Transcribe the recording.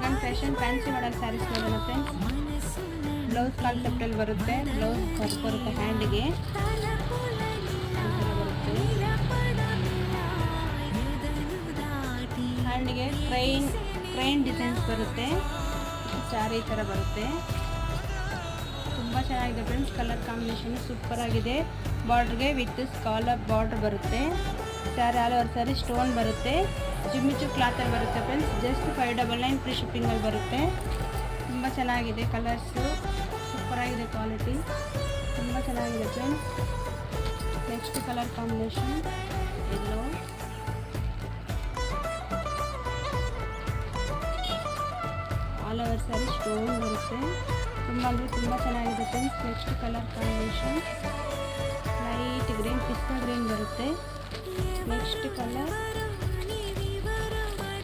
Second fashion fancy ಮಾಡಲ್ ಸ್ಯಾರೀಸ್ ನೋಡೋಣ friends. Blouse ಕಾನ್ಸೆಪ್ಟಲ್ಲಿ ಬರುತ್ತೆ. Blouse work ಬರುತ್ತೆ ಹ್ಯಾಂಡಿಗೆ ಬರುತ್ತೆ. ಹ್ಯಾಂಡಿಗೆ ಕ್ರೈನ್ ಡಿಸೈನ್ಸ್ ಬರುತ್ತೆ. ಸ್ಯಾರಿ ಥರ ಬರುತ್ತೆ. ತುಂಬ ಚೆನ್ನಾಗಿದೆ ಫ್ರೆಂಡ್ಸ್. ಕಲರ್ ಕಾಂಬಿನೇಷನ್ ಸೂಪರ್ ಆಗಿದೆ. ಬಾರ್ಡ್ರಿಗೆ ವಿತ್ ಸ್ಕಾಲಪ್ ಬಾರ್ಡರ್ ಬರುತ್ತೆ. Sari all over sari stone ಬರುತ್ತೆ. ಜಿಮ್ಮಿಚು ಕ್ಲಾತಲ್ಲಿ ಬರುತ್ತೆ ಫ್ರೆಂಡ್ಸ್. ಜಸ್ಟ್ 599 ಫ್ರೀ ಶಿಪ್ಪಿಂಗಲ್ಲಿ ಬರುತ್ತೆ. ತುಂಬ ಚೆನ್ನಾಗಿದೆ. ಕಲರ್ಸು ಸೂಪರ್ ಆಗಿದೆ. ಕ್ವಾಲಿಟಿ ತುಂಬ ಚೆನ್ನಾಗಿದೆ ಫ್ರೆಂಡ್ಸ್. ನೆಕ್ಸ್ಟ್ ಕಲರ್ ಕಾಂಬಿನೇಷನ್ ಎಲ್ಲೋ. ಆಲ್ ಓವರ್ ಸ್ಯಾರಿ ಸ್ಟೋನ್ ಬರುತ್ತೆ. ತುಂಬ ಅಂದರೆ ತುಂಬ ಚೆನ್ನಾಗಿದೆ friends. Next colour combination light green ಪಿಸ್ತಾ ಗ್ರೀನ್ ಬರುತ್ತೆ. Next colour